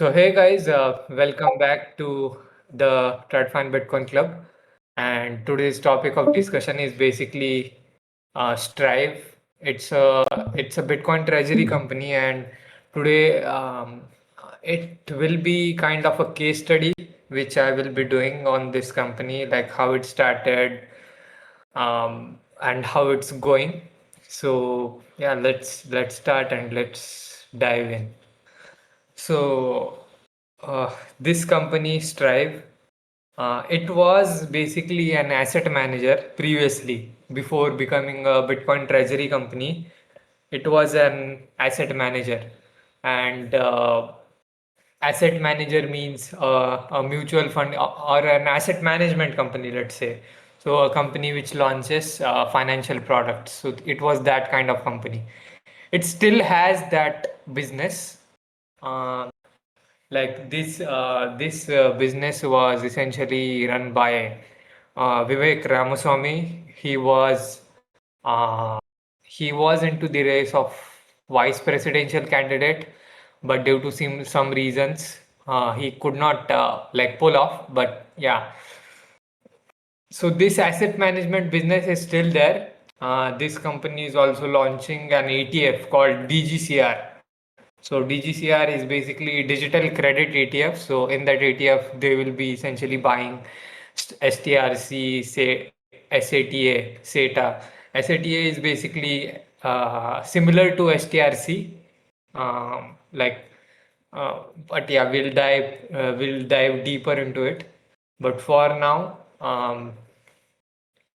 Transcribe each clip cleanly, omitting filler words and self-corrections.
So hey guys, welcome back to the TradFi and Bitcoin Club. And today's topic of discussion is basically Strive. It's a Bitcoin treasury company, and today it will be kind of a case study which I will be doing on this company, like how it started, and how it's going. So yeah, let's start and let's dive in. So, this company, Strive, it was basically an asset manager previously. Before becoming a Bitcoin treasury company, it was an asset manager. And asset manager means a mutual fund or an asset management company, let's say. So, a company which launches financial products. So, it was that kind of company. It still has that business. Uh, this business was essentially run by Vivek Ramaswamy. He was into the race of vice presidential candidate, but due to some reasons, he could not pull off. But yeah, so this asset management business is still there. This company is also launching an ETF called DGCR. So DGCR is basically digital credit ETF. So in that ETF, they will be essentially buying STRC, say SATA, SATA. SATA is basically similar to STRC. Like, but yeah, we'll dive deeper into it. But for now,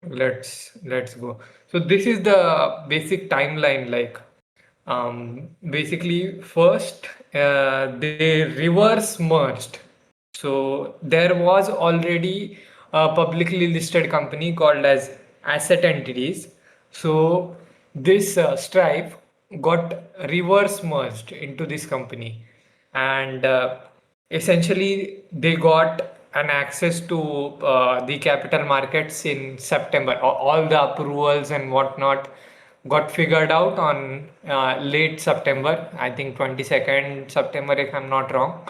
let's go. So this is the basic timeline. Basically, first they reverse merged. So there was already a publicly listed company called as asset entities. So this Stripe got reverse merged into this company, and essentially they got an access to the capital markets in September. All the approvals and whatnot got figured out on late September, I think 22nd September, if I'm not wrong.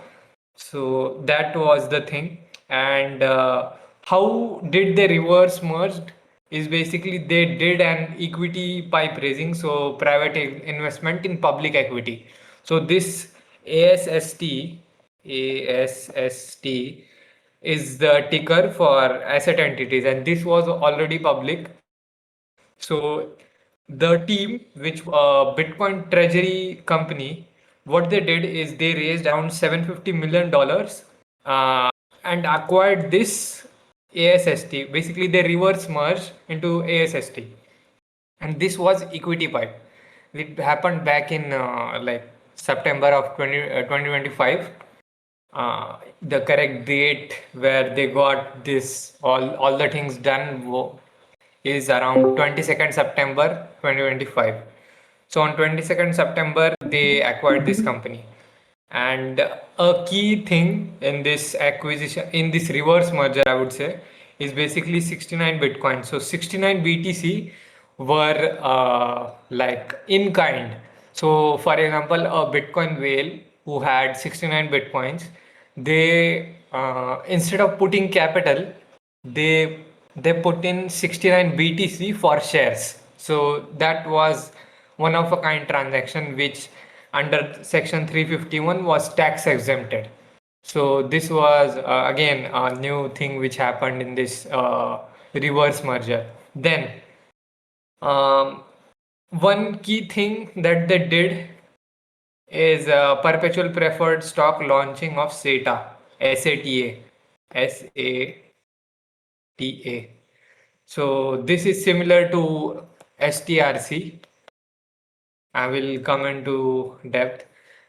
So that was the thing. And how did they reverse merged? Is basically they did an equity pipe raising, so private investment in public equity. So this ASST, ASST is the ticker for asset entities, and this was already public. So the team, which Bitcoin treasury company, what they did is they raised around $750 million and acquired this ASST. Basically, they reverse merged into ASST, and this was equity pipe. It happened back in September of 2025. The correct date where they got this all the things done is around 22nd September 2025. So on 22nd September they acquired this company. And a key thing in this acquisition, in this reverse merger, I would say, is basically 69 Bitcoin. So 69 BTC were in kind. So for example, a Bitcoin whale who had 69 Bitcoins, they instead of putting capital, they they put in 69 BTC for shares. So that was one of a kind transaction which under section 351 was tax exempted. So this was again a new thing which happened in this reverse merger. Then um, one key thing that they did is perpetual preferred stock launching of SATA. SATA. So this is similar to STRC. I will come into depth.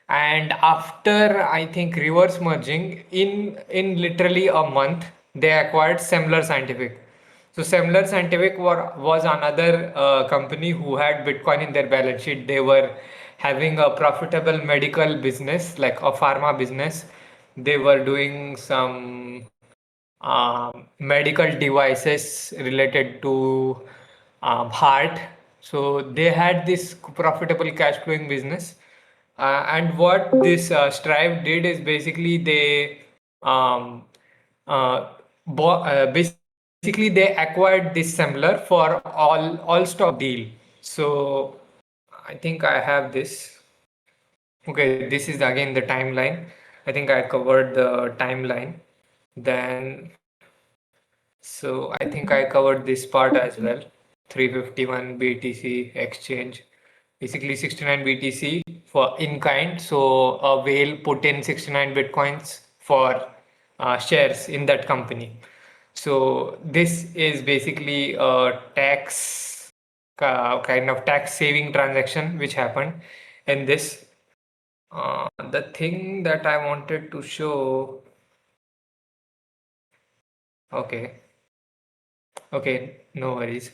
And after I think reverse merging in literally a month, they acquired Semler Scientific. So Semler Scientific was another company who had Bitcoin in their balance sheet. They were having a profitable medical business, like a pharma business. They were doing some medical devices related to heart. So they had this profitable cash flowing business. And what this Strive did is basically they um, basically they acquired this Sembler for all stock deal. So I think I have this. Okay, this is again the timeline. I think I covered the timeline. Then, so I think I covered this part as well. 351 BTC exchange, basically 69 BTC for in kind. So a whale put in 69 Bitcoins for shares in that company. So this is basically a tax kind of tax saving transaction which happened in this. The thing that I wanted to show, okay, okay, no worries.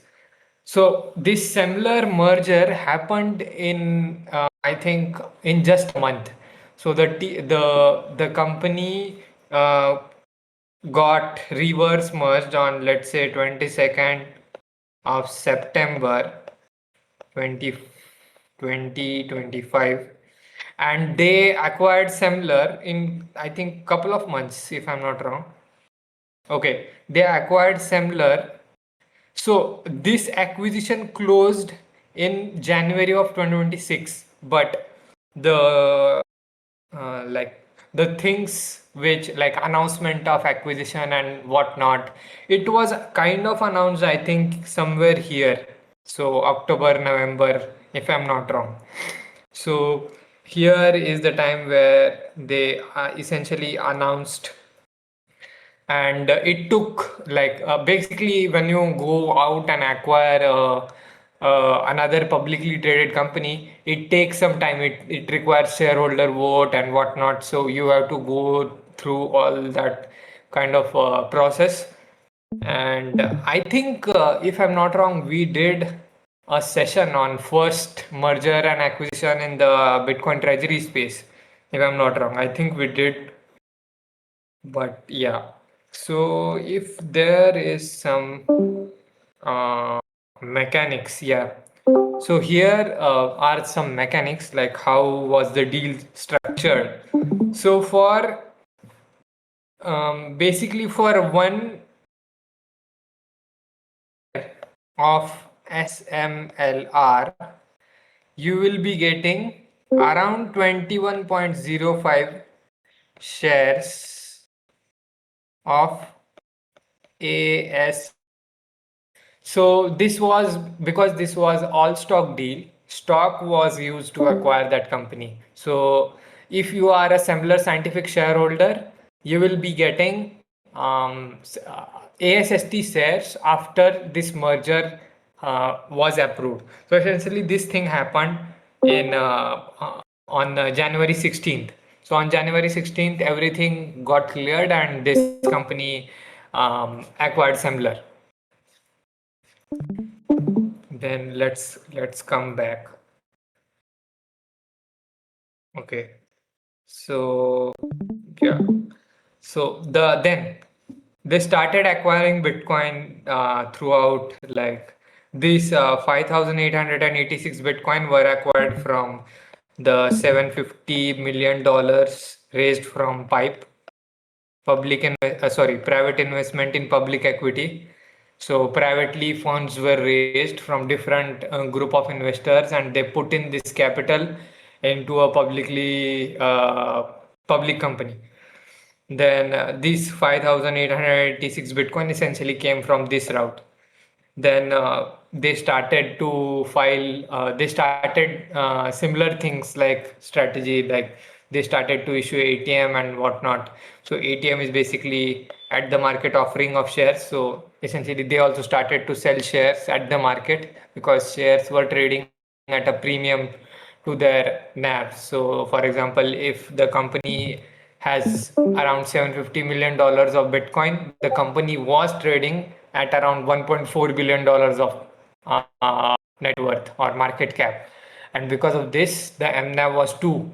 So this similar merger happened in, I think, in just a month. So the company uh, got reverse merged on, let's say, 22nd of September 20, 2025, and they acquired similar in, I think, couple of months, if I'm not wrong. Okay, they acquired similar. So this acquisition closed in January of 2026, but the like the things which like announcement of acquisition and whatnot, it was kind of announced, I think, somewhere here. So October, November, if I'm not wrong. So here is the time where they essentially announced, and it took like basically when you go out and acquire another publicly traded company, it takes some time. It requires shareholder vote and whatnot, so you have to go through all that kind of process. And I think if I'm not wrong, we did a session on first merger and acquisition in the Bitcoin treasury space, if I'm not wrong. I think we did, but yeah. So if there is some uh, mechanics, yeah. So here are some mechanics, like how was the deal structured. So for basically for 1 share of SMLR, you will be getting around 21.05 shares of ASMLR. So this was because this was all stock deal. Stock was used to acquire that company. So if you are a similar scientific shareholder, you will be getting ASST shares after this merger was approved. So essentially, this thing happened in on January 16th. So on January 16th, everything got cleared, and this company acquired Semler. Then let's come back. Okay. So yeah. So then they started acquiring Bitcoin throughout, like these 5,886 Bitcoin were acquired from the $750 million raised from PIPE, private investment in public equity. So privately funds were raised from different group of investors, and they put in this capital into a public company. Then these 5,886 Bitcoin essentially came from this route. Then they started to file, they started similar things like strategy, like they started to issue ATM and whatnot. So ATM is basically at the market offering of shares. So essentially they also started to sell shares at the market because shares were trading at a premium to their NAV. So for example, if the company has around $750 million of Bitcoin, the company was trading at around $1.4 billion of net worth or market cap. And because of this, the MNAV was 2.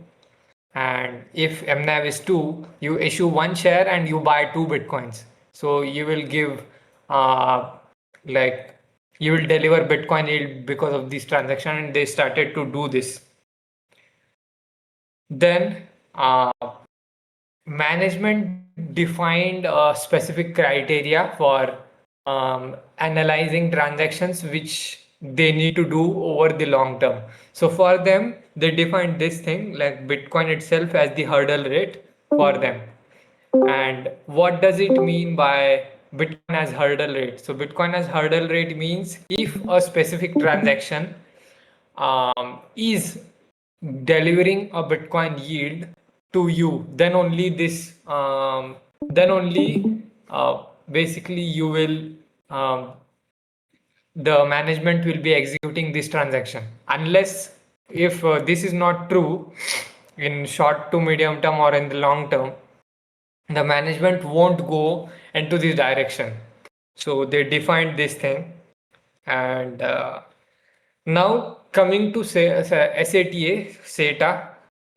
And if MNAV is 2, you issue 1 share and you buy 2 Bitcoins. So you will give, uh, like, you will deliver Bitcoin yield because of this transaction. And they started to do this. Then management defined a specific criteria for analyzing transactions which they need to do over the long term. So for them, they defined this thing like Bitcoin itself as the hurdle rate for them. And what does it mean by Bitcoin as hurdle rate? So Bitcoin as hurdle rate means if a specific transaction is delivering a Bitcoin yield to you, then only then only basically you will, the management will be executing this transaction. Unless if this is not true in short to medium term or in the long term, the management won't go into this direction. So they defined this thing. And now coming to say SATA, SATA.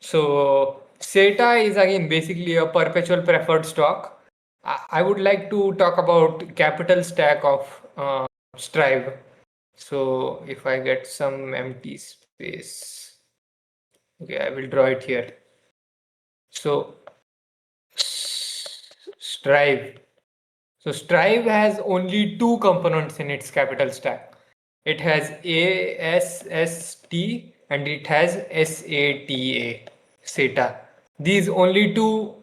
So SATA is again basically a perpetual preferred stock. I would like to talk about capital stack of Strive. So if I get some empty space, okay, I will draw it here. So Strive. So Strive has only two components in its capital stack. It has ASST and it has SATA, SATA. These only two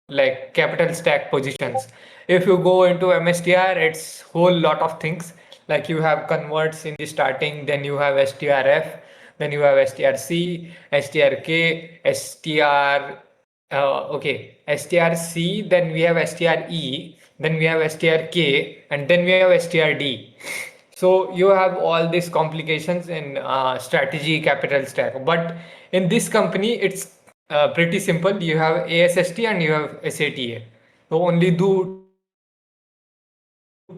like capital stack positions. If you go into MSTR, it's whole lot of things. Like you have converts in the starting, then you have STRF, then you have STRC, STRK, STR, okay, STRC, then we have STRE, then we have STRK, and then we have STRD. So you have all these complications in strategy capital stack. But in this company, it's pretty simple. You have ASST and you have SATA. So only do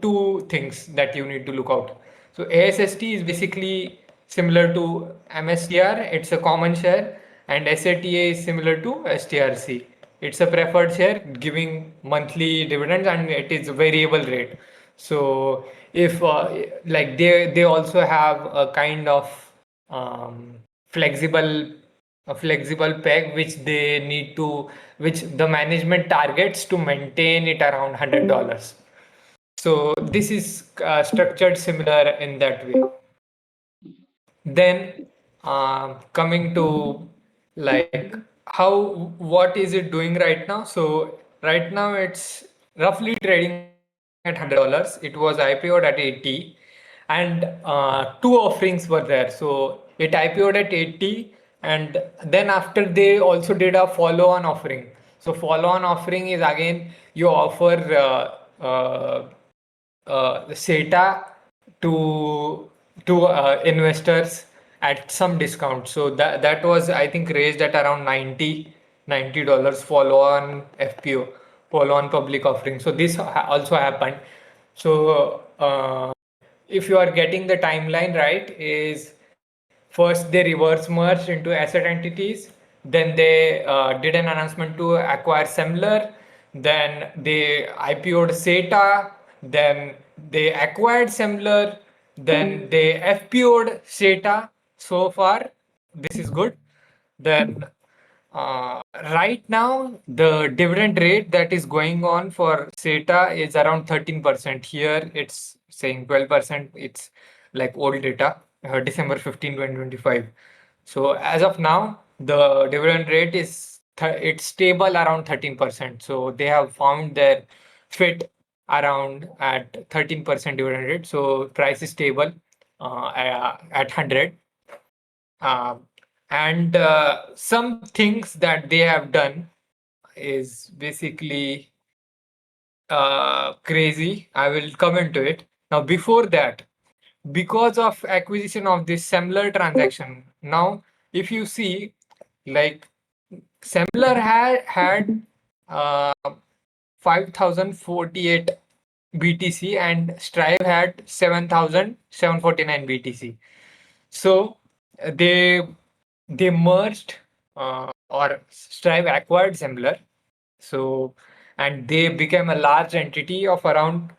two things that you need to look out. So ASST is basically similar to MSTR. It's a common share, and SATA is similar to STRC. It's a preferred share giving monthly dividends and it is variable rate. So if like they also have a kind of flexible a flexible peg which they need to, which the management targets to maintain it around $100. So this is structured similar in that way. Then coming to like how, what is it doing right now? So right now it's roughly trading at $100. It was IPO'd at 80, and two offerings were there. So it IPO'd at 80, and then after they also did a follow-on offering. So follow-on offering is again you offer SETA to investors at some discount. So that was I think raised at around $90 follow on FPO, follow on public offering. So this also happened. So if you are getting the timeline right, is first they reverse merged into asset entities, then they did an announcement to acquire Semler, then they IPO'd SETA, then they acquired Semler, then they FPO'd SETA. So far, this is good. Then right now, the dividend rate that is going on for SETA is around 13%. Here it's saying 12%. It's like old data, December 15, 2025. So as of now, the dividend rate is it's stable around 13%. So they have found their fit around at 13% dividend rate. So price is stable at 100. Um, and some things that they have done is basically crazy. I will come into it. Now, before that, because of acquisition of this Semler transaction, now if you see, like Semler had uh, 5048 BTC and Strive had 7749 BTC. So they they merged or Strive acquired Semler. So and they became a large entity of around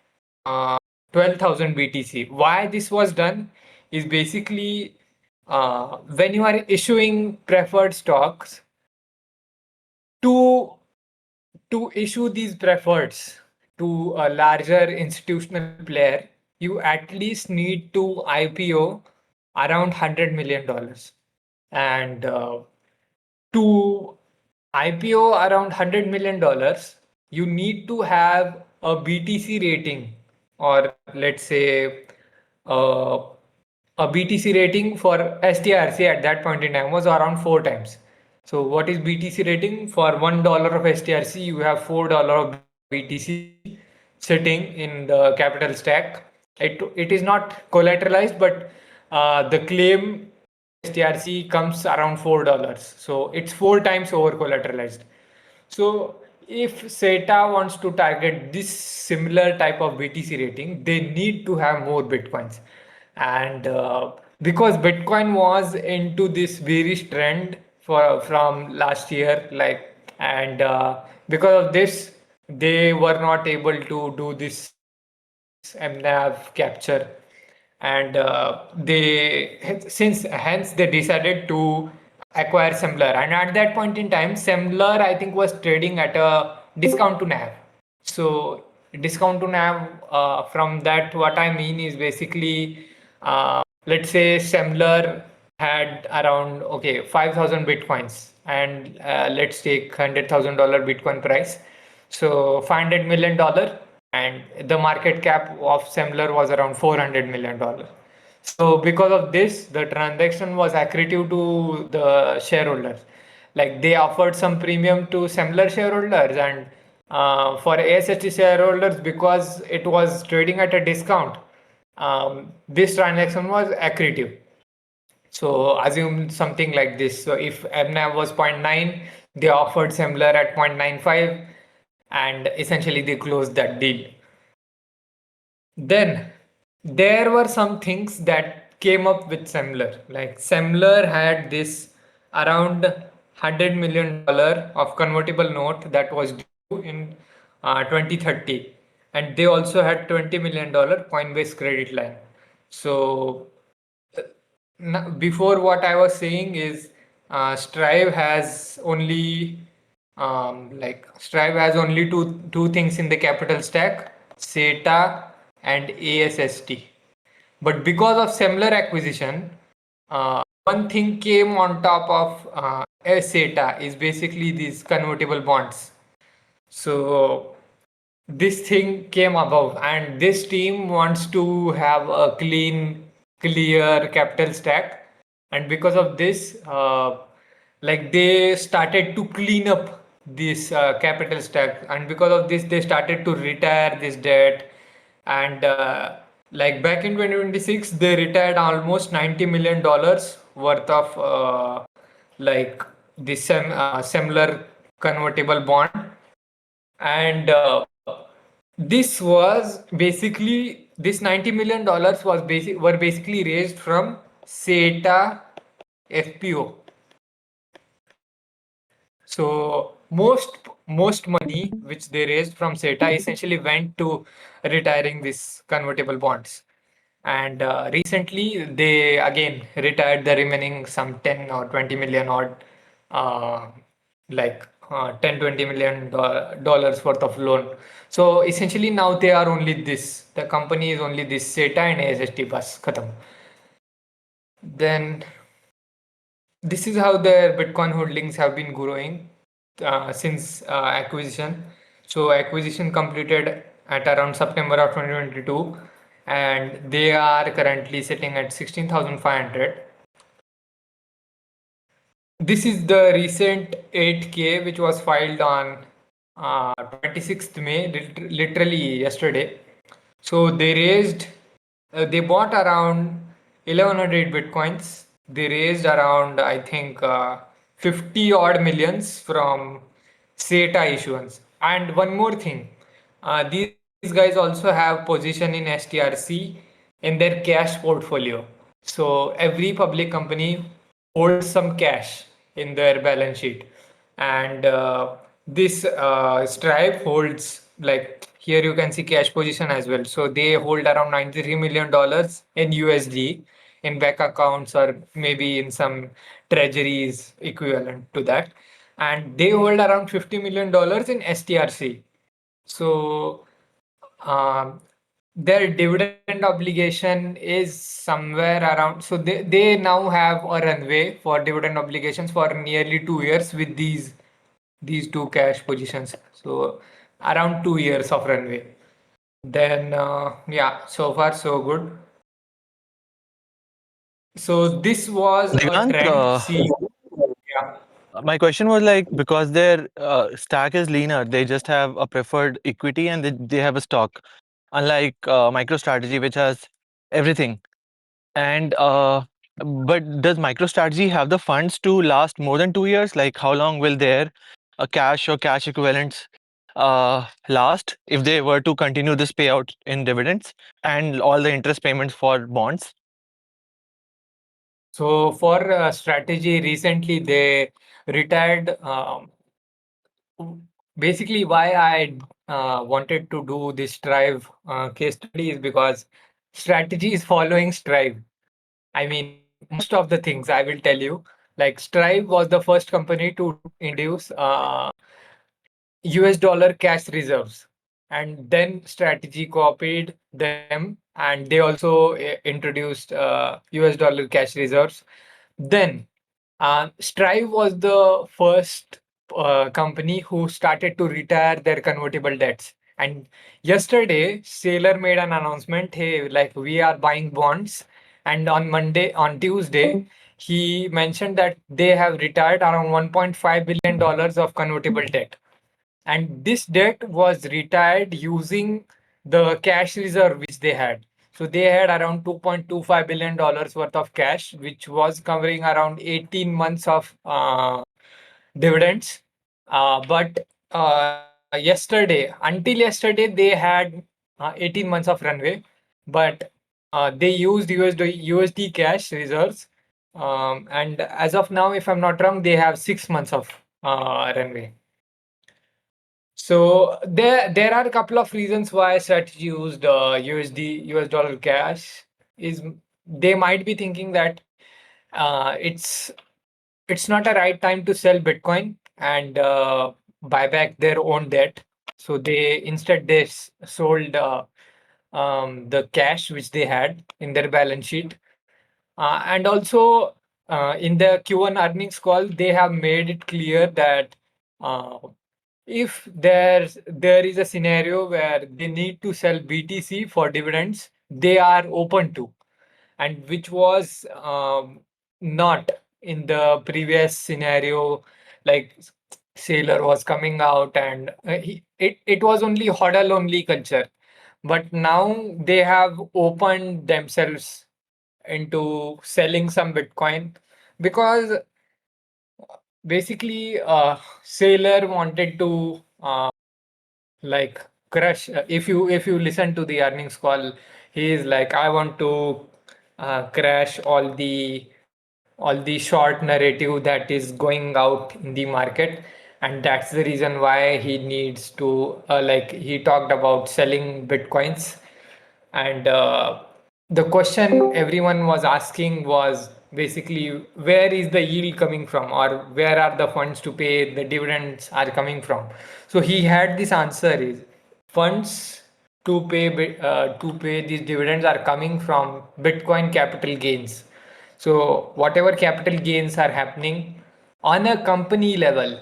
12,000 BTC. Why this was done is basically when you are issuing preferred stocks to issue these preferreds to a larger institutional player, you at least need to IPO around $100 million. And to IPO around $100 million, you need to have a BTC rating, or let's say uh, a BTC rating for STRC at that point in time was around 4 times. So what is BTC rating? For $1 of STRC, you have $4 of BTC sitting in the capital stack. It is not collateralized, but the claim of STRC comes around $4. So it's 4 times over collateralized. So if SETA wants to target this similar type of BTC rating, they need to have more Bitcoins. And because Bitcoin was into this bearish trend from last year, like, and because of this, they were not able to do this MNAV capture, and hence they decided to acquire Semler. And at that point in time, Semler, I think, was trading at a discount to NAV. So discount to NAV, from that, what I mean is basically, let's say Semler had around, okay, 5,000 Bitcoins, and let's take $100,000 Bitcoin price. So $500 million, and the market cap of Semler was around $400 million. So because of this, the transaction was accretive to the shareholders. Like, they offered some premium to Semler shareholders, and for ASHT shareholders, because it was trading at a discount, this transaction was accretive. So assume something like this. So if MNAV was zero point 0.9, they offered Semler at 0.95, and essentially they closed that deal. Then there were some things that came up with Semler. Like, Semler had this around $100 million of convertible note that was due in 2030, and they also had $20 million Coinbase credit line. So before, what I was saying is, Strive has only Strive has only two things in the capital stack: SETA and ASST. But because of similar acquisition, one thing came on top of SETA is basically these convertible bonds. So this thing came above, and this team wants to have a clear capital stack. And because of this, like, they started to clean up this capital stack, and because of this, they started to retire this debt. And like, back in 2026, they retired almost $90 million worth of like this similar convertible bond. And this was basically, this $90 million were basically raised from SETA FPO. So most money which they raised from SETA essentially went to retiring these convertible bonds. And recently they again retired the remaining some 10 or 20 million odd, uh, 10 20 million dollars worth of loan. So essentially now they are only this, the company is only this SETA and ASST bus khatam. Then this is how their Bitcoin holdings have been growing since acquisition. So acquisition completed at around September of 2022, and they are currently sitting at 16,500. This is the recent 8K which was filed on 26th May, literally yesterday. So they bought around 1100 bitcoins. They raised around, I think, 50 odd millions from SETA issuance. And one more thing, these guys also have position in STRC in their cash portfolio. So every public company holds some cash in their balance sheet, and this Stripe holds, like, here you can see cash position as well. So they hold around $93 million in USD in bank accounts or maybe in some treasuries equivalent to that. And they hold around $50 million in STRC. So um, their dividend obligation is somewhere around. So they now have a runway for dividend obligations for nearly 2 years with these two cash positions. So around 2 years of runway. Then yeah, so far so good. So this was a Digant, trend. See, yeah. my question was like, because their stack is leaner, they just have a preferred equity and they have a stock, unlike MicroStrategy, which has everything. And but does MicroStrategy have the funds to last more than 2 years? Like, how long will their cash or cash equivalents last if they were to continue this payout in dividends and all the interest payments for bonds? So for strategy, recently they retired. Basically, why I wanted to do this Strive case study is because strategy is following Strive. I mean, most of the things I will tell you. Like Strive was the first company to introduce US dollar cash reserves, and then strategy copied them, and they also introduced US dollar cash reserves. Then Strive was the first company who started to retire their convertible debts. And yesterday, Sailor made an announcement, hey, like we are buying bonds. And on Tuesday, he mentioned that they have retired around $1.5 billion of convertible debt. And this debt was retired using the cash reserve which they had. So they had around $2.25 billion worth of cash, which was covering around 18 months of dividends. But until yesterday, they had 18 months of runway, but they used USD cash reserves. And as of now, if I'm not wrong, they have 6 months of runway. So there are a couple of reasons why strategy used US dollar cash is they might be thinking that it's not a right time to sell Bitcoin and buy back their own debt. So they sold the cash which they had in their balance sheet. And also in the Q1 earnings call, they have made it clear that uh, if there is a scenario where they need to sell BTC for dividends, they are open to, and which was not in the previous scenario. Like Sailor was coming out and it was only hodl only culture, but now they have opened themselves into selling some Bitcoin because basically Sailor wanted to like crush. If you listen to the earnings call, he is like, I want to crash all the short narrative that is going out in the market, and that's the reason why he needs to like he talked about selling Bitcoins. And the question everyone was asking was basically, where is the yield coming from, or where are the funds to pay the dividends are coming from? So he had this answer is funds to pay these dividends are coming from Bitcoin capital gains. So whatever capital gains are happening on a company level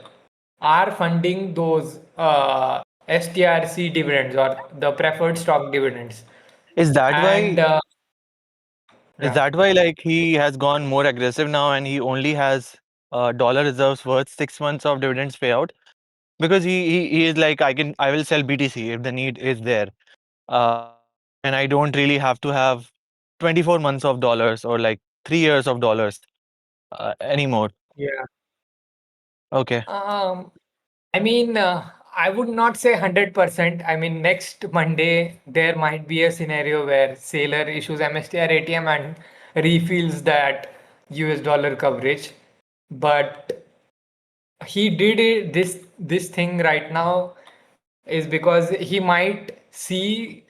are funding those STRC dividends or the preferred stock dividends. Is that And why? Is yeah, that why like he has gone more aggressive now and he only has dollar reserves worth 6 months of dividends payout? Because he is like, I will sell BTC if the need is there. And I don't really have to have 24 months of dollars or like 3 years of dollars anymore. yeah. Okay. Um, I mean, I would not say 100%. I mean, next Monday, there might be a scenario where Sailor issues MSTR ATM and refills that US dollar coverage. But he did this thing right now is because he might see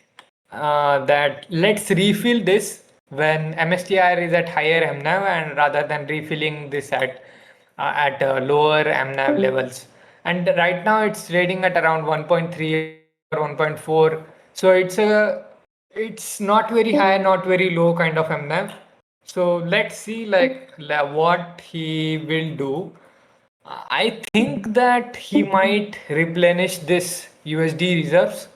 that let's refill this. when MSTR is at higher MNAV and rather than refilling this at lower MNAV levels. And right now it's trading at around 1.3 or 1.4. So it's not very high, not very low kind of MNAV. So let's see what he will do. I think that he might replenish this USD reserves.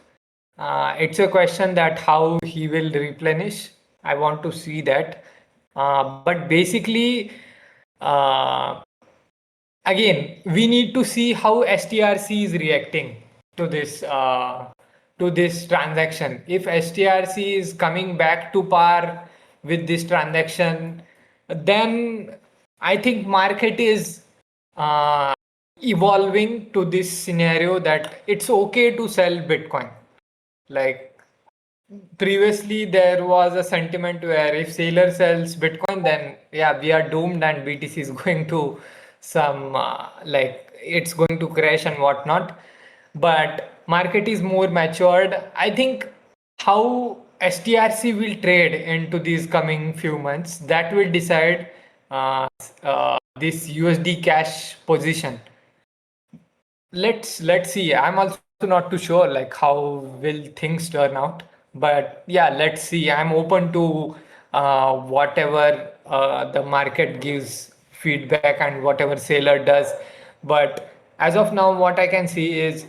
It's a question that how he will replenish. I want to see that. But basically, uh, again, we need to see how STRC is reacting to this transaction. If STRC is coming back to par with this transaction, then I think market is uh, evolving to this scenario that it's okay to sell Bitcoin. Like previously there was a sentiment where if seller sells Bitcoin, then yeah, we are doomed and BTC is going to some it's going to crash and whatnot. But market is more matured. I think how STRC will trade into these coming few months, that will decide this USD cash position. Let's see. I'm also not too sure like how will things turn out, but yeah, let's see. I'm open to whatever the market gives feedback and whatever seller does. But as of now, what I can see is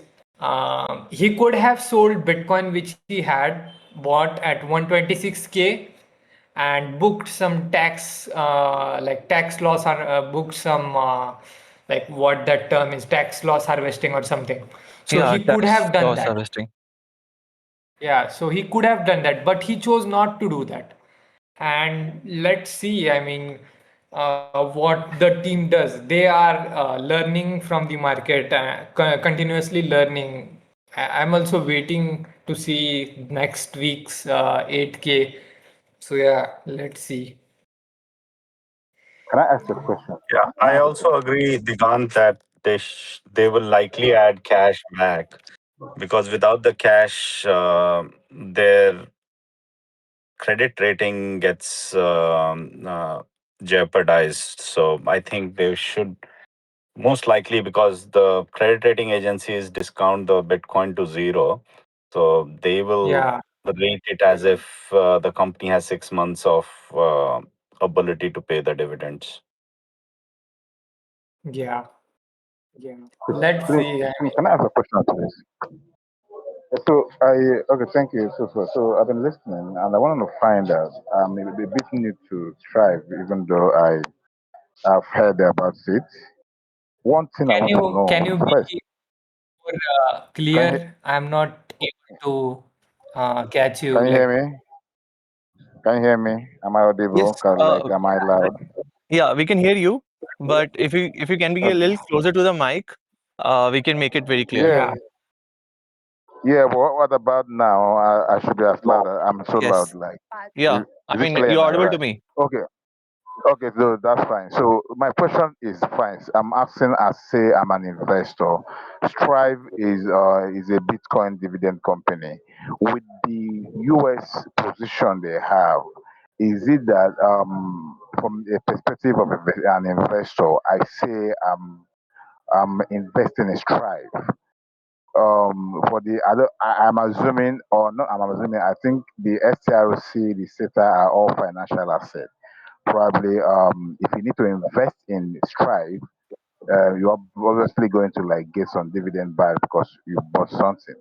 he could have sold Bitcoin which he had bought at 126K and booked some tax tax loss or booked some like what that term is, tax loss harvesting or something. So Yeah, he could tax have done loss that. harvesting. Yeah, so he could have done that, but he chose not to do that. And let's see, I mean, what the team does. They are learning from the market, continuously learning. I'm also waiting to see next week's 8K. So yeah, let's see. Can I ask a question? Yeah, Can I I ask a also question? agree, Digant, that they will likely add cash back because without the cash, their credit rating gets jeopardized. So I think they should most likely, because the credit rating agencies discount the Bitcoin to zero, so they will Yeah, rate it as if the company has 6 months of ability to pay the dividends. yeah, yeah. Let's Please, see. I please, can I ask a question, please? So okay, thank you. So I've been listening, and I want to find out. Maybe a bit new to Thrive, even though I've heard about it. One thing I want to can know you first. be more Can you clear? I'm not able to catch you. can you Like, hear me? Can you hear me? Am I audible? Yes, Am I loud? yeah, we can hear you, but if you can be a little Okay. closer to the mic, we can make it very clear. Yeah, yeah, yeah. But what about now? I should be as loud. I'm so loud. Yes, Like, yeah. I is it mean, clear you're now? audible Right. to me. Okay. Okay, so that's fine. So my question is fine. I'm asking as say I'm an investor. Strive is a Bitcoin dividend company. With the US position they have, is it that from a perspective of an investor, I say I'm investing in Strive. For the other, I'm assuming or not. I'm assuming. I think the STRC, the SETA are all financial assets. Probably if you need to invest in Strive, you're obviously going to like get some dividend back because you bought something.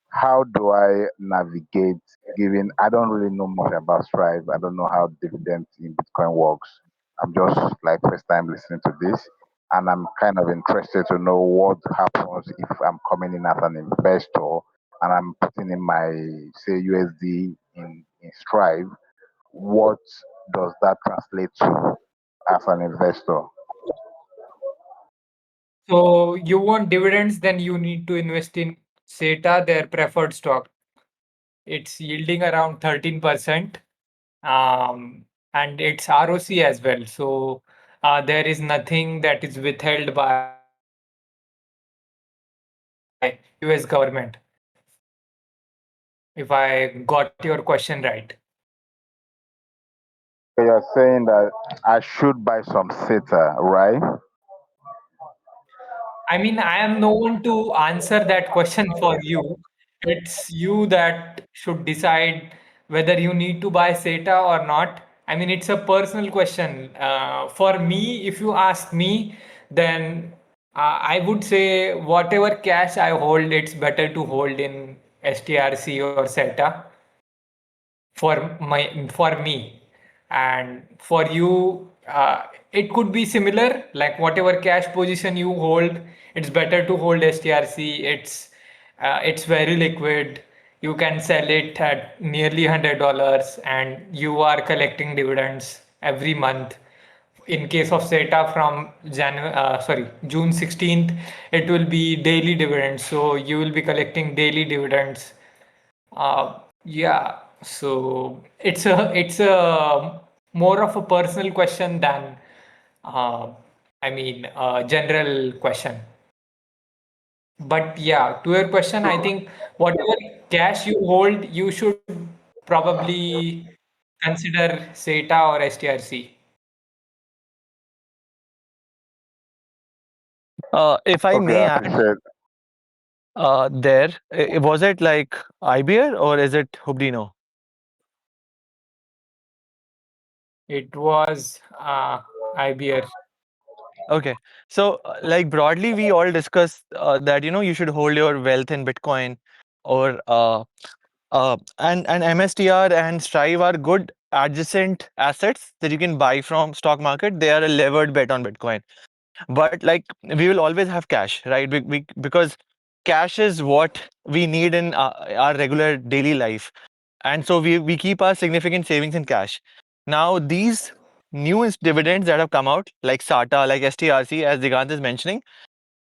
How do I navigate, given I don't really know much about Strive? I don't know how dividends in Bitcoin works. I'm just like first time listening to this, and I'm kind of interested to know what happens if I'm coming in as an investor and I'm putting in my say USD in Strive. What does that translate to as an investor? so you want dividends, then you need to invest in SETA, their preferred stock. It's yielding around 13%, and it's ROC as well. So there is nothing that is withheld by US government, if I got your question right. You're saying that I should buy some SETA, right? I mean, I am no one to answer that question for you. It's you that should decide whether you need to buy SETA or not. I mean, it's a personal question. For me, if you ask me, then I would say whatever cash I hold, it's better to hold in STRC or SETA for me, and for you it could be similar, like whatever cash position you hold, it's better to hold STRC. It's very liquid. You can sell it at nearly $100 and you are collecting dividends every month. In case of SETA from June 16th, it will be daily dividends, so you will be collecting daily dividends. Yeah, so it's a more of a personal question than uh, I mean general question. But yeah, to your question, I think whatever cash you hold, you should probably consider SETA or STRC. If I Okay, I may add, appreciate. was it like IBR or is it Hubdino? It was IBR. Okay. So, like broadly, we all discuss that you should hold your wealth in Bitcoin, or and MSTR and Strive are good adjacent assets that you can buy from stock market. They are a levered bet on Bitcoin. But like we will always have cash, right? Because cash is what we need in our regular daily life, and so we keep our significant savings in cash. Now these newest dividends that have come out, like SATA, like STRC, as Digant is mentioning,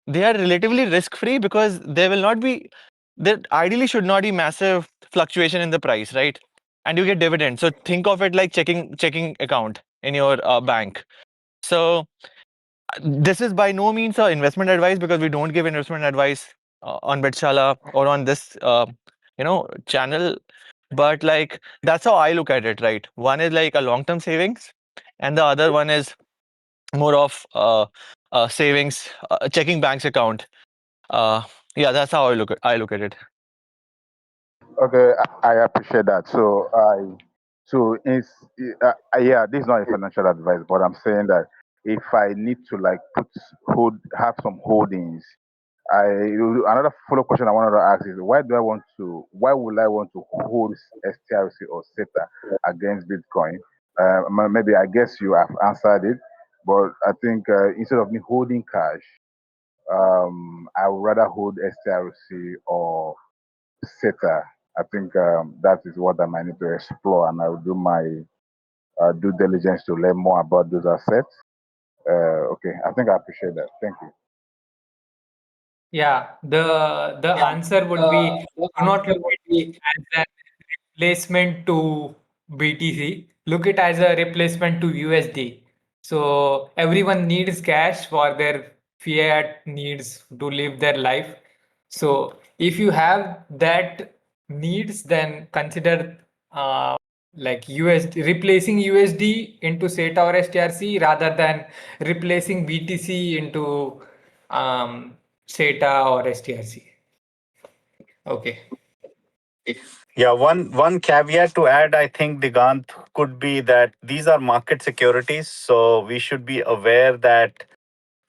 they are relatively risk free because there will not be, there ideally should not be massive fluctuation in the price, right? And you get dividends. So think of it like checking account in your bank. So this is by no means a investment advice because we don't give investment advice on Bitshala or on this channel. But like that's how I look at it, right? One is like a long-term savings, and the other one is more of savings, checking bank's account. Uh, yeah, that's how I look at it. Okay, I appreciate that. So it's, yeah, this is not a financial advice, but I'm saying that if I need to like have some holdings, another follow question I wanted to ask is why would I want to hold STRC or SETA against Bitcoin? Maybe I guess you have answered it, but I think instead of me holding cash, I would rather hold STRC or SETA. I think that is what I might need to explore, and I will do my due diligence to learn more about those assets. Okay, I think I appreciate that. Thank you. Yeah, the answer would be, do not look at it as an replacement to BTC. Look it as a replacement to USD. So everyone needs cash for their fiat needs to live their life. So if you have that needs, then consider like USD, replacing USD into SETA or STRC rather than replacing BTC into SETA or STRC. Okay. Yeah, one caveat to add, I think, Digant, could be that these are market securities, so we should be aware that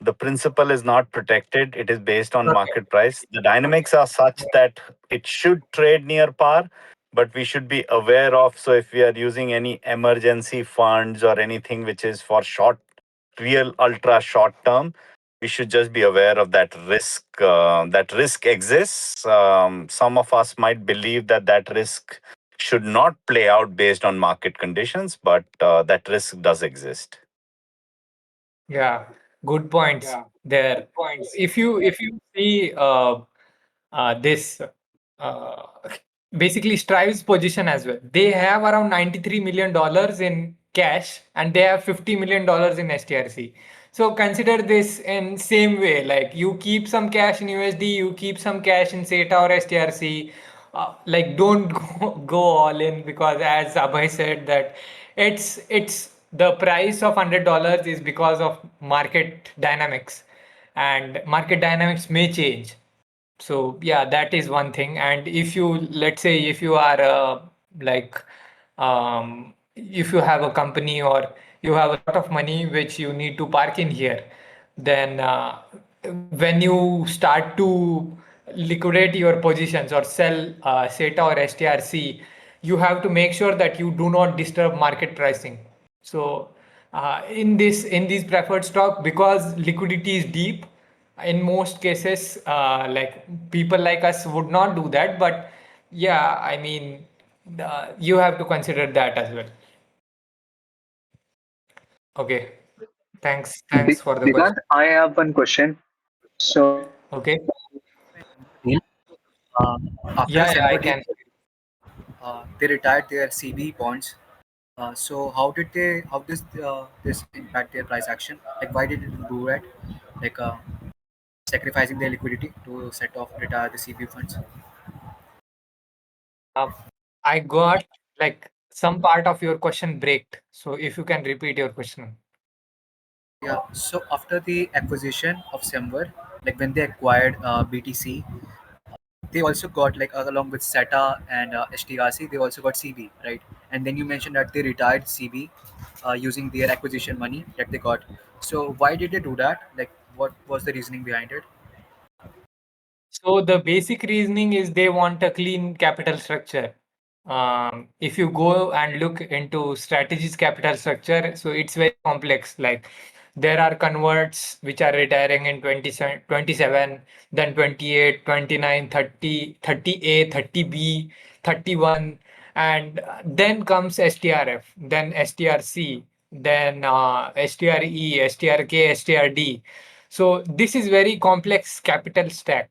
the principal is not protected. It is based on market price. The dynamics are such that it should trade near par, but we should be aware of. So if we are using any emergency funds or anything which is for real ultra short term, we should just be aware of that risk. That risk exists. Some of us might believe that that risk should not play out based on market conditions, but that risk does exist. Yeah, good points there. If you see this uh, basically Strive's position as well, they have around $93 million in cash and they have $50 million in STRC. So consider this in same way, like you keep some cash in USD, you keep some cash in SETA or STRC. Like don't go all in, because as Abhay said that it's the price of $100 is because of market dynamics, and market dynamics may change. So yeah, that is one thing. And if you, let's say, if you are like if you have a company or you have a lot of money which you need to park in here, then when you start to liquidate your positions or sell SETA or STRC, you have to make sure that you do not disturb market pricing. So in these preferred stock, because liquidity is deep, in most cases, like people like us would not do that. But yeah, I mean, you have to consider that as well. Okay, thanks for the question. Digant, I have one question. So Okay, uh, after yeah, I December, can. they retired their CB bonds. So how does this impact their price action? Like why did it do that? Like sacrificing their liquidity to set off retire the CB funds. Uh, I got like some part of your question breaked. So if you can repeat your question. Yeah. So after the acquisition of Semver, like when they acquired BTC, they also got like along with SETA and STRC, they also got CB, right? And then you mentioned that they retired CB using their acquisition money that they got. So why did they do that? Like, what was the reasoning behind it? So the basic reasoning is they want a clean capital structure. If you go and look into strategies capital structure, so it's very complex. Like there are converts which are retiring in 27, then 28, 29, 30, 30A, 30B, 31, and then comes STRF, then STRC, then STRE, STRK, STRD. So this is very complex capital stack.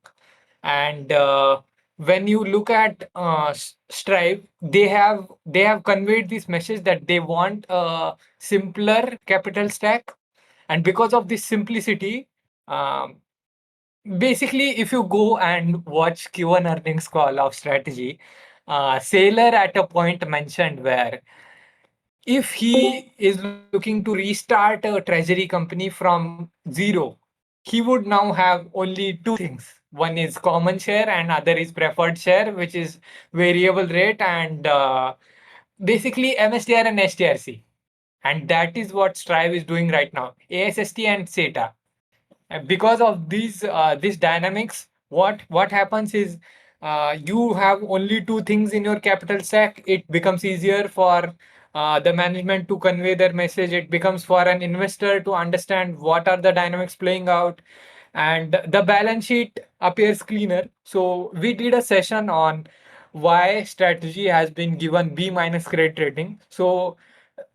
And when you look at Stripe, they have conveyed this message that they want a simpler capital stack. And because of this simplicity, um, basically, if you go and watch Q1 earnings call of strategy, Sailor at a point mentioned where if he is looking to restart a treasury company from zero, he would now have only two things. One is common share and other is preferred share, which is variable rate and basically MSTR and STRC. And that is what Strive is doing right now, ASST and SETA. And because of these dynamics, what happens is you have only two things in your capital stack. It becomes easier for the management to convey their message. It becomes for an investor to understand what are the dynamics playing out, and the balance sheet appears cleaner. So we did a session on why strategy has been given B minus credit rating. So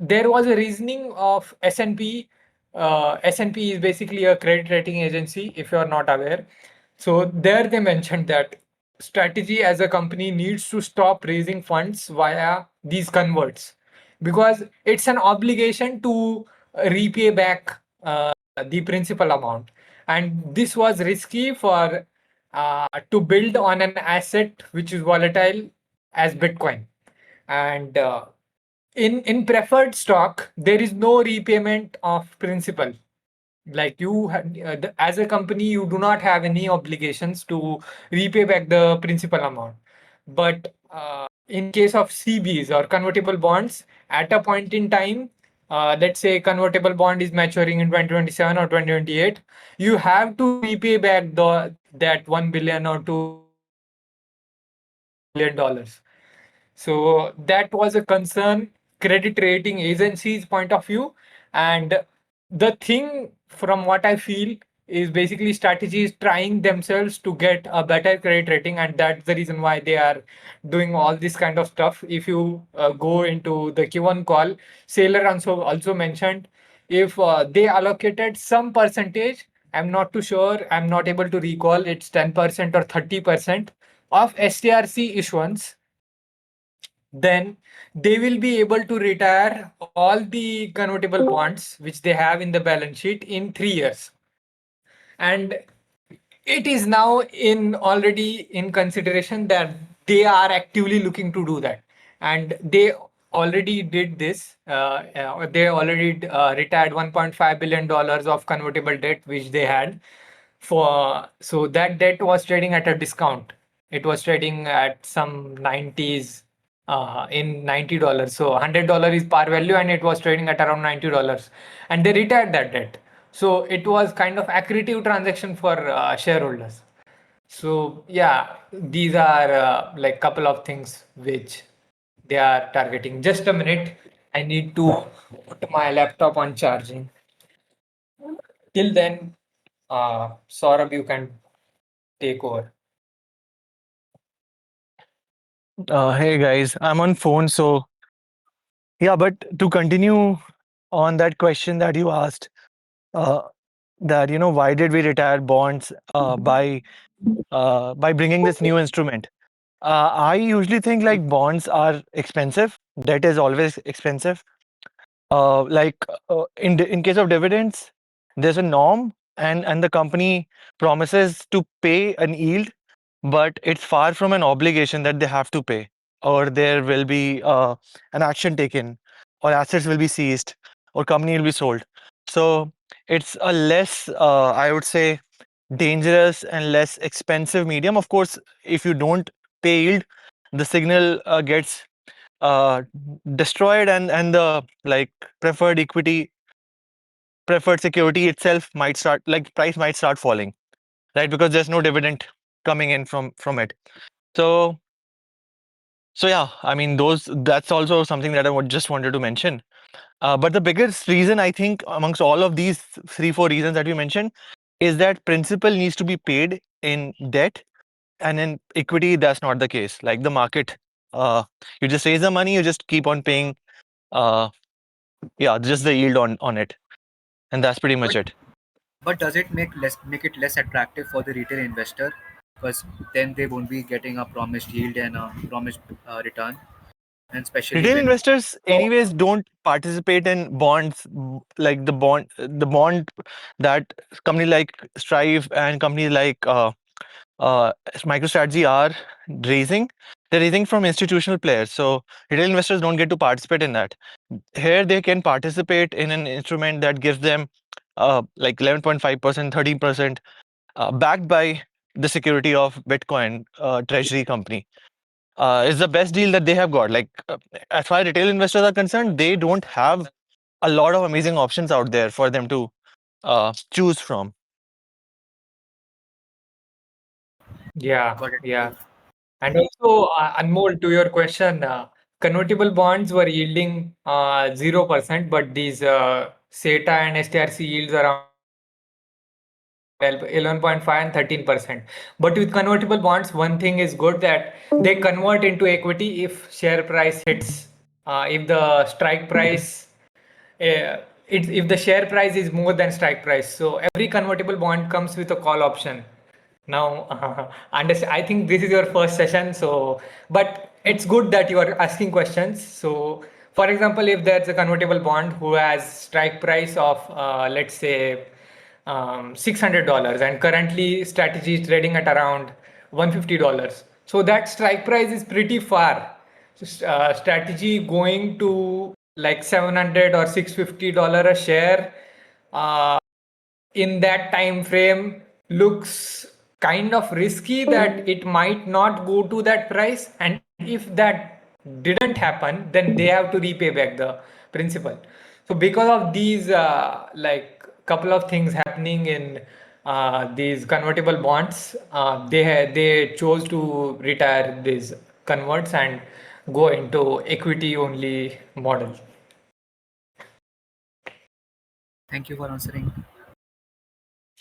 there was a reasoning of S&P. S&P is basically a credit rating agency, if you are not aware. So there they mentioned that strategy as a company needs to stop raising funds via these converts, because it's an obligation to repay back the principal amount. And this was risky for to build on an asset which is volatile as Bitcoin. And in preferred stock, there is no repayment of principal. Like as a company, you do not have any obligations to repay back the principal amount. But in case of CBs or convertible bonds, at a point in time, let's say convertible bond is maturing in 2027 or 2028, you have to repay back that 1 billion or 2 billion dollars. So that was a concern, credit rating agencies' point of view. And the thing, from what I feel, is basically strategies trying themselves to get a better credit rating, and that's the reason why they are doing all this kind of stuff. If you go into the Q1 call, Sailor also mentioned if they allocated some percentage, I'm not too sure, I'm not able to recall, it's 10% or 30% of STRC issuance, then they will be able to retire all the convertible bonds which they have in the balance sheet in 3 years. And it is now in already in consideration that they are actively looking to do that. And they already did this. They already retired $1.5 billion of convertible debt which they had. So that debt was trading at a discount. It was trading at some 90s in $90. So $100 is par value, and it was trading at around $90, and they retired that debt. So it was kind of accretive transaction for shareholders. So yeah, these are like couple of things which they are targeting. Just a minute, I need to put my laptop on charging. Till then, Saurabh, you can take over. Hey guys, I'm on phone, so yeah. But to continue on that question that you asked, uh, that why did we retire bonds by bringing this new instrument? I usually think like bonds are expensive. Debt is always expensive. Like in case of dividends, there's a norm, and the company promises to pay an yield, but it's far from an obligation that they have to pay, or there will be an action taken, or assets will be seized, or company will be sold. So it's a less, I would say, dangerous and less expensive medium. Of course, if you don't pay yield, the signal gets uh, destroyed, and the like preferred equity, preferred security itself might start, like price might start falling, right? Because there's no dividend coming in from it. So yeah, I mean, that's also something that I would just wanted to mention. But the biggest reason, I think, amongst all of these three, four reasons that we mentioned, is that principal needs to be paid in debt, and in equity, that's not the case. Like the market, you just raise the money, you just keep on paying, uh, yeah, just the yield on it, and that's pretty much But it. but does it make it less attractive for the retail investor? Because then they won't be getting a promised yield and a promised return, and especially Retail when investors, anyways, don't participate in bonds, like the bond that company like Strive and companies like MicroStrategy are raising. They're raising from institutional players, so retail investors don't get to participate in that. Here, they can participate in an instrument that gives them like 11.5%, 13%, backed by the security of Bitcoin Treasury company. Is the best deal that they have got. Like as far as retail investors are concerned, they don't have a lot of amazing options out there for them to choose from. Yeah, got it. yeah. And also, Anmol, to your question, convertible bonds were yielding 0%, but these SETA and STRC yields around 11.5 and 13%. But with convertible bonds, one thing is good that they convert into equity if share price hits, if the strike price, if the share price is more than strike price. So every convertible bond comes with a call option. Now, I think this is your first session, so but it's good that you are asking questions. So, for example, if there's a convertible bond who has strike price of let's say $600, and currently strategy is trading at around $150. So that strike price is pretty far. So, strategy going to like 700 or $650 a share in that time frame looks kind of risky that it might not go to that price, and if that didn't happen, then they have to repay back the principal. So because of these like couple of things happening in these convertible bonds, they chose to retire these converts and go into equity only model. Thank you for answering.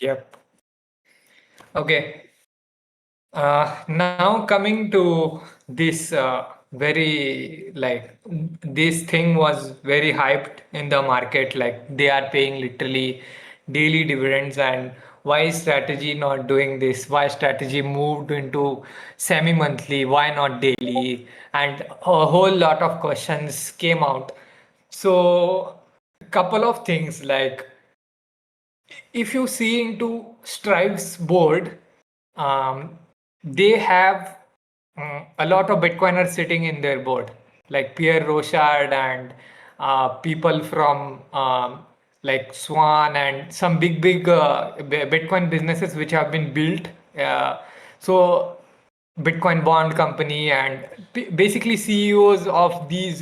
Yep. Okay. Now coming to this very like this thing was very hyped in the market, like they are paying literally daily dividends, and why is strategy not doing this? Why strategy moved into semi-monthly? Why not daily? And a whole lot of questions came out. So couple of things, like if you see into Strive's board, they have a lot of Bitcoiners sitting in their board. like Pierre Rochard and people from like Swan and some big Bitcoin businesses which have been built. So Bitcoin bond company and basically CEOs of these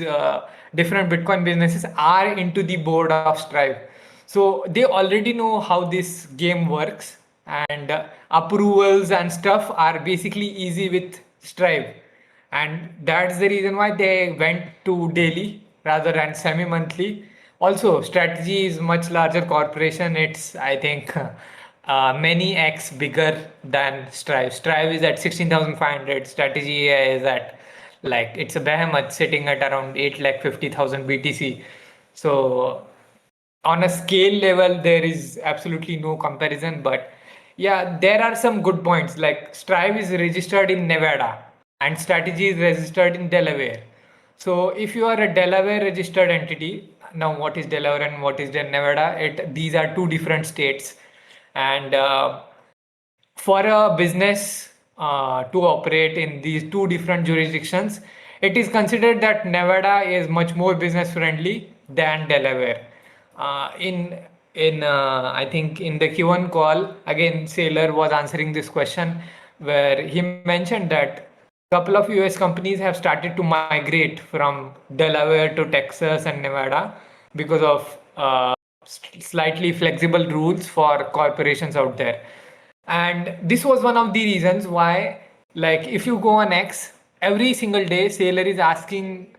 different Bitcoin businesses are into the board of Stripe. So they already know how this game works, and approvals and stuff are basically easy with Stripe. And that's the reason why they went to daily rather than semi-monthly. Also, strategy is much larger corporation. It's, I think, many x bigger than Strive. Strive is at 16,500. Strategy is at, like, it's a behemoth sitting at around 8,50,000 BTC. So on a scale level, there is absolutely no comparison. But yeah, there are some good points. Like Strive is registered in Nevada and Strategy is registered in Delaware. So if you are a Delaware registered entity, now what is Delaware and what is Nevada? These are two different states, and for a business to operate in these two different jurisdictions, it is considered that Nevada is much more business friendly than Delaware. In I think in the Q1 call, again, Saylor was answering this question where he mentioned that a couple of US companies have started to migrate from Delaware to Texas and Nevada because of slightly flexible rules for corporations out there. And this was one of the reasons why, like, if you go on X, every single day, Sailor is asking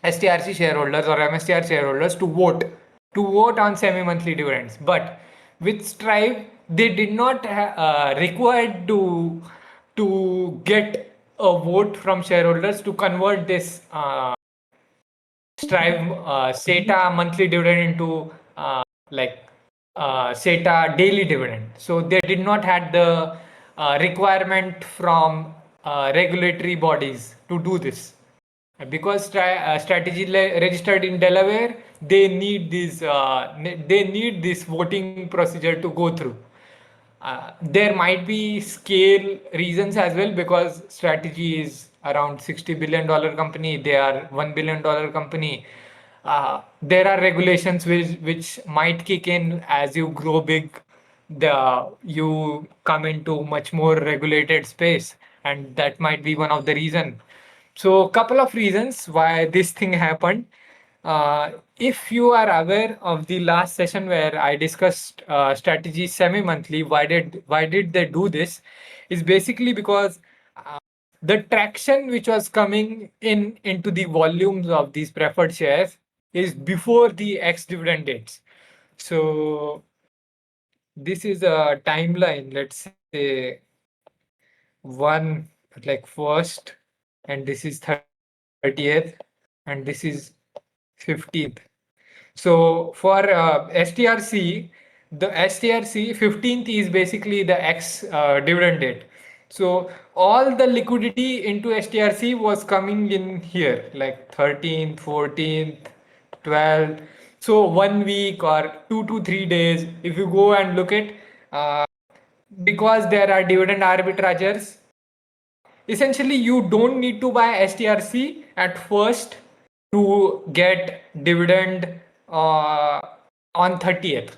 STRC shareholders or MSTR shareholders to vote on semi-monthly dividends. But with Strive, they did not required to get a vote from shareholders to convert this Strive SETA monthly dividend into like SETA daily dividend. So they did not had the requirement from regulatory bodies to do this. Because strategy registered in Delaware, they need this voting procedure to go through. There might be scale reasons as well, because strategy is around $60 billion company, they are $1 billion company. There are regulations which might kick in as you grow big, you come into much more regulated space, and that might be one of the reason. So couple of reasons why this thing happened. If you are aware of the last session where I discussed strategy semi-monthly, why did they do this? Is basically because uh, the traction which was coming into the volumes of these preferred shares is before the ex-dividend dates. So this is a timeline. Let's say one, like first, and this is 30th, and this is 15th. So for STRC, the STRC 15th is basically the ex dividend date. So all the liquidity into STRC was coming in here, like 13th, 14th, 12th. So 1 week or 2 to 3 days, if you go and look at, uh, because there are dividend arbitrageurs, essentially you don't need to buy STRC at first to get dividend uh, on 30th.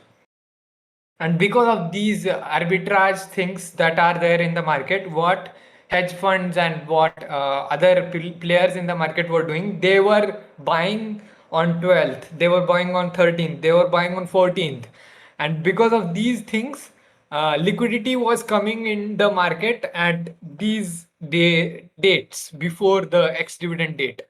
And because of these arbitrage things that are there in the market, what hedge funds and what other players in the market were doing, they were buying on 12th, they were buying on 13th, they were buying on 14th. And because of these things, liquidity was coming in the market at these dates before the ex-dividend date.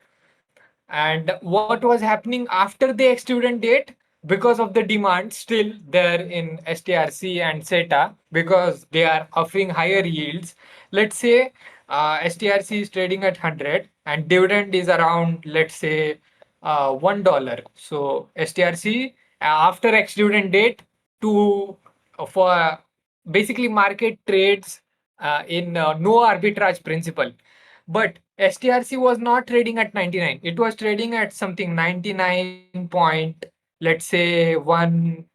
And what was happening after the ex-dividend date, because of the demand still there in STRC and SETA, because they are offering higher yields. Let's say STRC is trading at 100 and dividend is around, let's say, $1. So STRC after ex-dividend date to for basically market trades in no arbitrage principle. But STRC was not trading at 99. It was trading at something 99 point, let's say 10.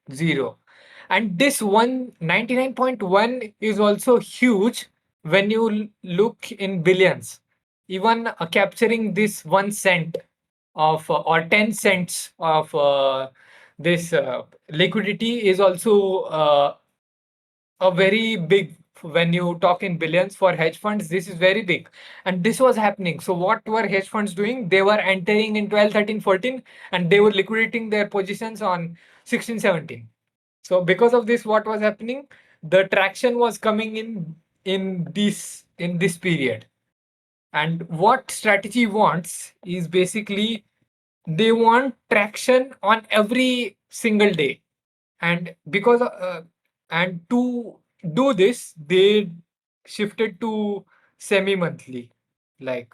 And this 199.1 is also huge when you look in billions. Even capturing this 1 cent of or 10 cents of this liquidity is also a very big, when you talk in billions for hedge funds, this is very big. And this was happening. So what were hedge funds doing? They were entering in 12, 13, 14, and they were liquidating their positions on 16, 17. So because of this, what was happening? The traction was coming in this period. And what strategy wants is basically they want traction on every single day. And because and to do this, they shifted to semi-monthly. Like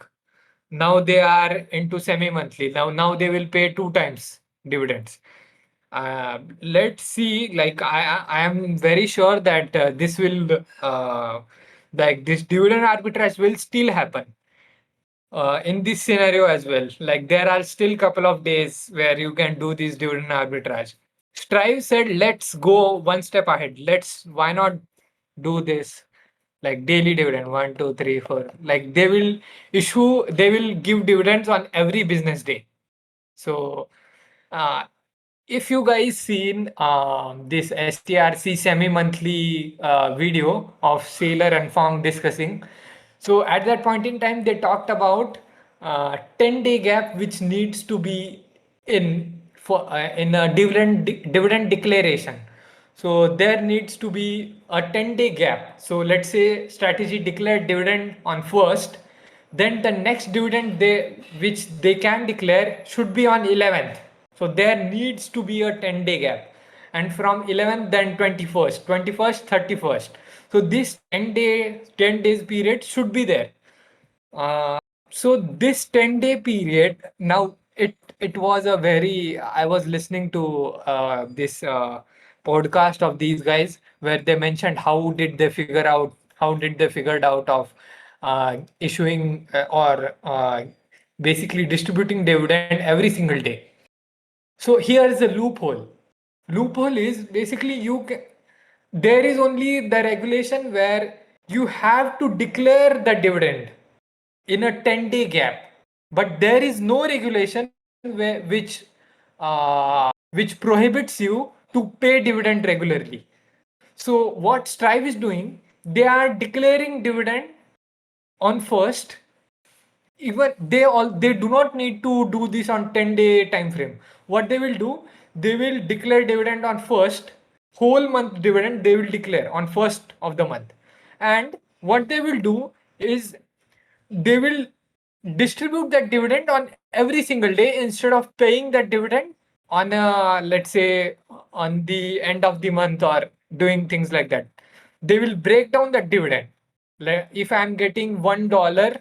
now they are into semi-monthly. Now they will pay 2 times dividends. Let's see. Like I am very sure that this will like this dividend arbitrage will still happen in this scenario as well. Like there are still couple of days where you can do this dividend arbitrage. Strive said, let's go one step ahead. Why not do this like daily dividend, 1, 2, 3, 4. Like they will give dividends on every business day. So uh, if you guys seen this STRC semi-monthly video of Sailor and Fong discussing, so at that point in time they talked about 10-day gap which needs to be in a dividend declaration. So there needs to be a 10-day gap. So let's say strategy declared dividend on first, then the next dividend which they can declare should be on 11th. So there needs to be a 10-day gap. And from 11th, then 21st, 21st, 31st. So this 10 days period should be there. So this 10-day period, now it was a very, I was listening to this podcast of these guys where they mentioned how did they figured out of issuing or basically distributing dividend every single day. So here is a loophole. Loophole is basically there is only the regulation where you have to declare the dividend in a 10-day gap, but there is no regulation which prohibits you to pay dividend regularly. So what Strive is doing, they are declaring dividend on first. Even they do not need to do this on 10-day time frame. What they will do, they will declare dividend on first. Whole month dividend they will declare on first of the month. And what they will do is they will distribute that dividend on every single day instead of paying that dividend on let's say on the end of the month or doing things like that. They will break down that dividend. If I'm getting $1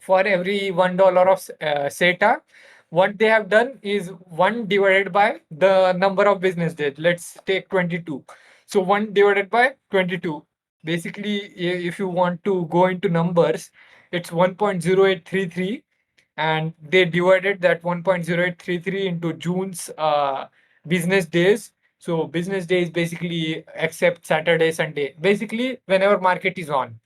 for every $1 of SETA, what they have done is 1 divided by the number of business days. Let's take 22. So 1 divided by 22. Basically, if you want to go into numbers, it's 1.0833, and they divided that 1.0833 into June's business days. So business days basically except Saturday, Sunday, basically whenever market is on.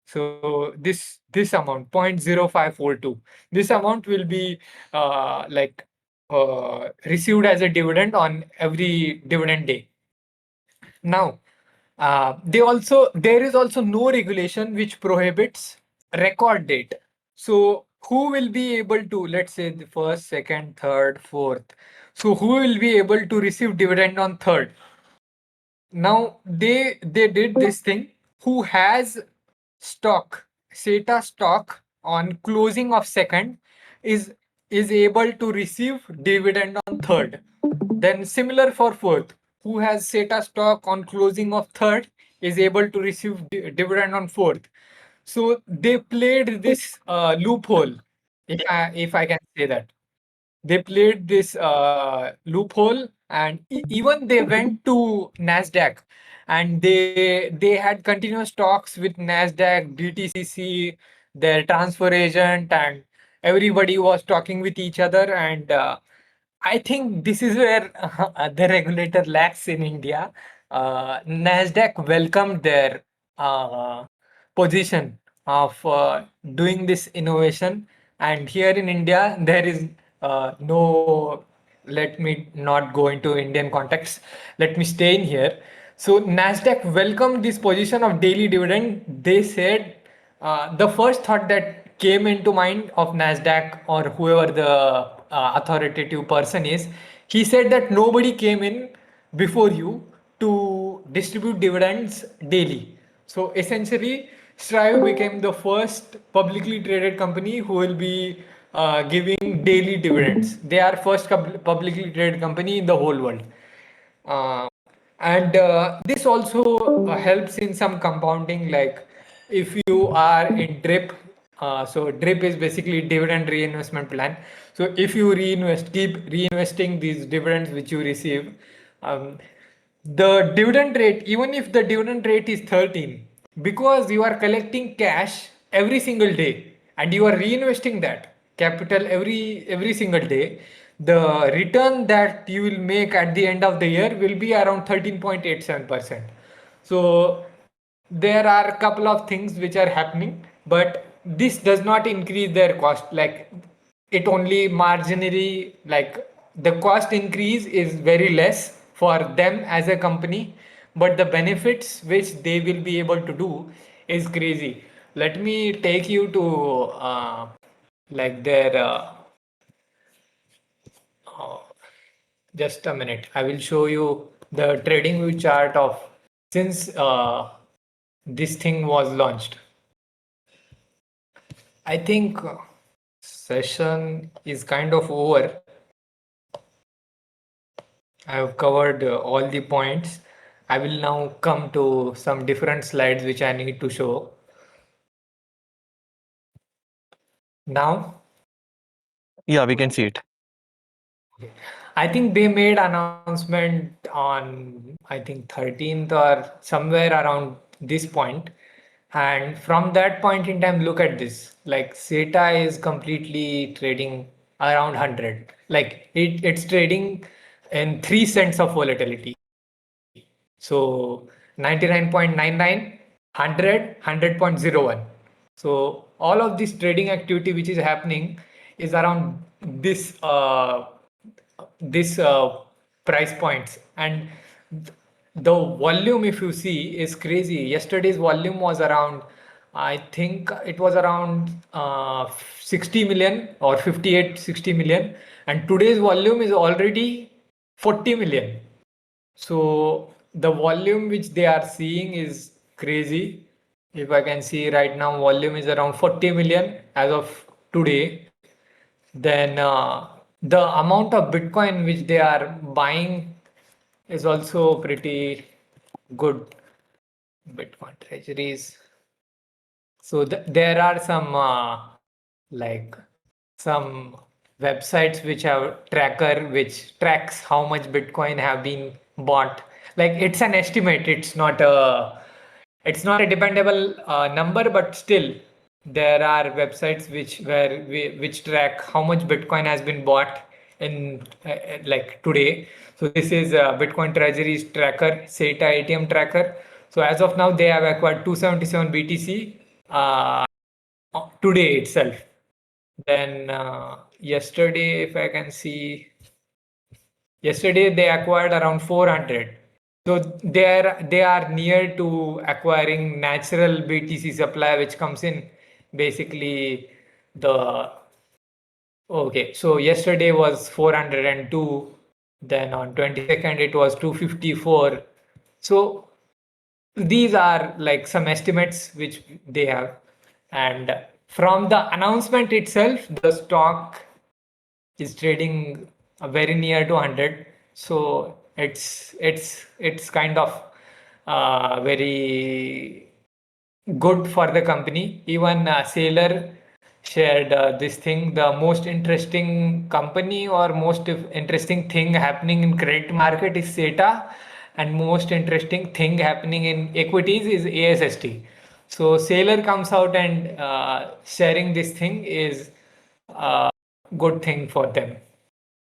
So this amount 0.0542, this amount will be received as a dividend on every dividend day. Now there is also no regulation which prohibits record date. So who will be able to, let's say the first, second, third, fourth. So who will be able to receive dividend on third? Now they did this thing. Who has stock, SETA stock on closing of second is able to receive dividend on third. Then similar for fourth. Who has SETA stock on closing of third is able to receive dividend on fourth. So they played this loophole, if I can say that. They played this loophole, and even they went to Nasdaq, and they had continuous talks with Nasdaq, BTCC, their transfer agent, and everybody was talking with each other. And I think this is where the regulator lacks in India. Nasdaq welcomed their uh, position of doing this innovation, and here in India there is no, let me not go into Indian context. Let me stay in here. So Nasdaq welcomed this position of daily dividend. They said the first thought that came into mind of Nasdaq or whoever the authoritative person is, he said that nobody came in before you to distribute dividends daily. So essentially, Strive became the first publicly traded company who will be giving daily dividends. They are first publicly traded company in the whole world. Uh, and this also helps in some compounding, like if you are in DRIP. So DRIP is basically dividend reinvestment plan. So if you keep reinvesting these dividends which you receive, um, the dividend rate, even if the dividend rate is 13, because you are collecting cash every single day and you are reinvesting that capital every single day, the return that you will make at the end of the year will be around 13.87%. So there are a couple of things which are happening, but this does not increase their cost. Like it only marginally, like the cost increase is very less for them as a company, but the benefits which they will be able to do is crazy. Let me take you to like their just a minute. I will show you the trading view chart of since this thing was launched. I think session is kind of over. I have covered all the points. I will now come to some different slides which I need to show. Now, Yeah, we can see it. I think they made announcement on I think 13th or somewhere around this point. And from that point in time, look at this. Like SETA is completely trading around 100. Like it's trading in 3 cents of volatility. So 99.99, 100, 100.01. So all of this trading activity which is happening is around this price points, and the volume, if you see, is crazy. Yesterday's volume was around, I think it was around 60 million or 58 60 million, and today's volume is already 40 million. So the volume which they are seeing is crazy. If I can see right now, volume is around 40 million as of today. Then the amount of Bitcoin which they are buying is also pretty good. Bitcoin treasuries. So there are some like some websites which have tracker which tracks how much Bitcoin have been bought. Like it's an estimate. It's not a dependable number, but still there are websites which track how much Bitcoin has been bought in like today. So this is Bitcoin Treasuries tracker, SETA ATM tracker. So as of now, they have acquired 277 BTC today itself. Then yesterday, if I can see, yesterday they acquired around 400. So they are near to acquiring natural BTC supply, which comes in basically the okay. So yesterday was 402. Then on 22nd it was 254. So these are like some estimates which they have, and from the announcement itself, the stock is trading very near to 100. So it's kind of very good for the company. Even Sailor shared this thing. The most interesting company or most interesting thing happening in credit market is SETA, and most interesting thing happening in equities is ASST. So Sailor comes out and sharing this thing is a good thing for them.